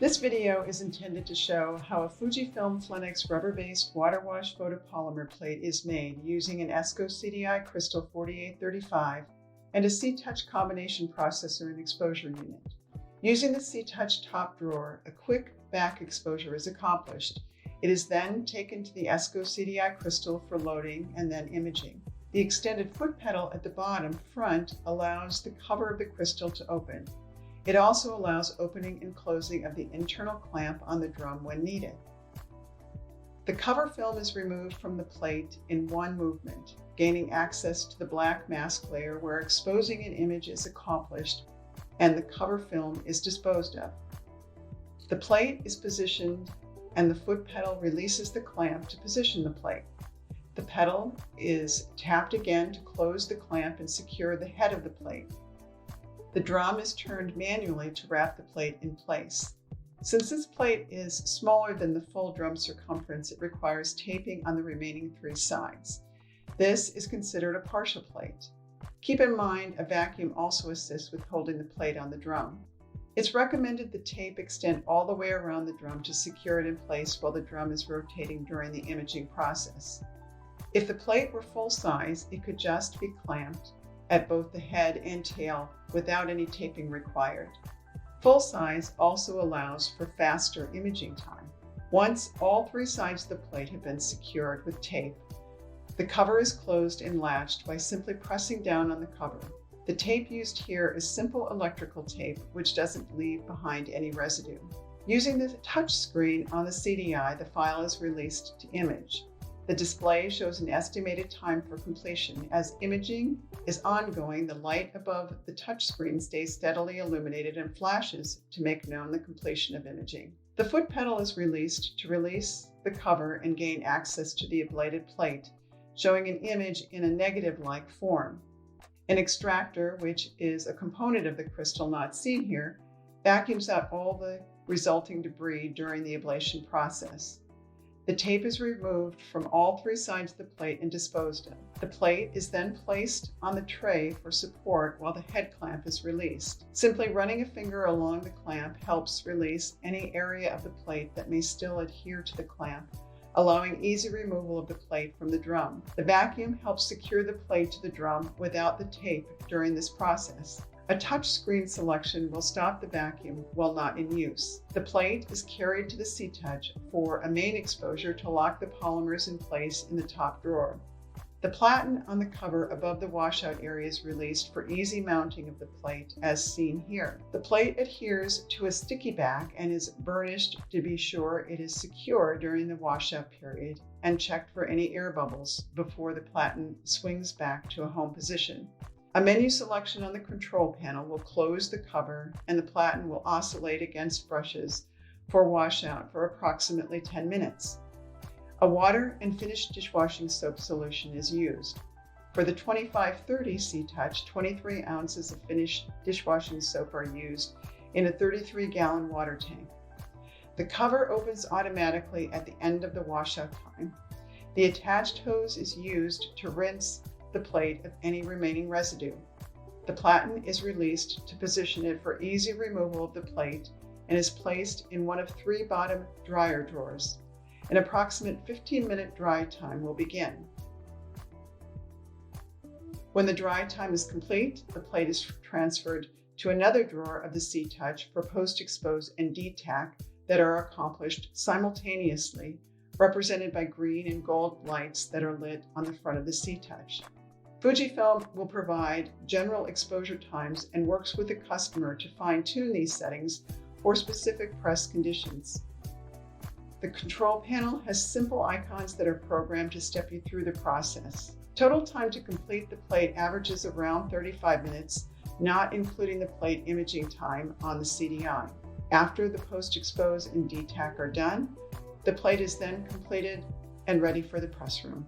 This video is intended to show how a Fujifilm Flenex rubber-based water wash photopolymer plate is made using an ESCO CDI Crystal 4835 and a C-Touch combination processor and exposure unit. Using the C-Touch top drawer, a quick back exposure is accomplished. It is then taken to the ESCO CDI Crystal for loading and then imaging. The extended foot pedal at the bottom front allows the cover of the crystal to open. It also allows opening and closing of the internal clamp on the drum when needed. The cover film is removed from the plate in one movement, gaining access to the black mask layer where exposing an image is accomplished and the cover film is disposed of. The plate is positioned and the foot pedal releases the clamp to position the plate. The pedal is tapped again to close the clamp and secure the head of the plate. The drum is turned manually to wrap the plate in place. Since this plate is smaller than the full drum circumference, it requires taping on the remaining three sides. This is considered a partial plate. Keep in mind, a vacuum also assists with holding the plate on the drum. It's recommended the tape extend all the way around the drum to secure it in place while the drum is rotating during the imaging process. If the plate were full size, it could just be clamped at both the head and tail without any taping required. Full size also allows for faster imaging time. Once all three sides of the plate have been secured with tape, the cover is closed and latched by simply pressing down on the cover. The tape used here is simple electrical tape, which doesn't leave behind any residue. Using the touch screen on the CDI, the file is released to image. The display shows an estimated time for completion. As imaging is ongoing, the light above the touchscreen stays steadily illuminated and flashes to make known the completion of imaging. The foot pedal is released to release the cover and gain access to the ablated plate, showing an image in a negative-like form. An extractor, which is a component of the crystal not seen here, vacuums out all the resulting debris during the ablation process. The tape is removed from all three sides of the plate and disposed of. The plate is then placed on the tray for support while the head clamp is released. Simply running a finger along the clamp helps release any area of the plate that may still adhere to the clamp, allowing easy removal of the plate from the drum. The vacuum helps secure the plate to the drum without the tape during this process. A touch screen selection will stop the vacuum while not in use. The plate is carried to the C-Touch for a main exposure to lock the polymers in place in the top drawer. The platen on the cover above the washout area is released for easy mounting of the plate, as seen here. The plate adheres to a sticky back and is burnished to be sure it is secure during the washout period and checked for any air bubbles before the platen swings back to a home position. A menu selection on the control panel will close the cover and the platen will oscillate against brushes for washout for approximately 10 minutes. A water and finished dishwashing soap solution is used. For the 2530 C-Touch, 23 ounces of finished dishwashing soap are used in a 33-gallon water tank. The cover opens automatically at the end of the washout time. The attached hose is used to rinse the plate of any remaining residue. The platen is released to position it for easy removal of the plate and is placed in one of three bottom dryer drawers. An approximate 15-minute dry time will begin. When the dry time is complete, the plate is transferred to another drawer of the C-Touch for post-expose and detack that are accomplished simultaneously, represented by green and gold lights that are lit on the front of the C-Touch. Fujifilm will provide general exposure times and works with the customer to fine-tune these settings for specific press conditions. The control panel has simple icons that are programmed to step you through the process. Total time to complete the plate averages around 35 minutes, not including the plate imaging time on the CDI. After the post-expose and detack are done, the plate is then completed and ready for the press room.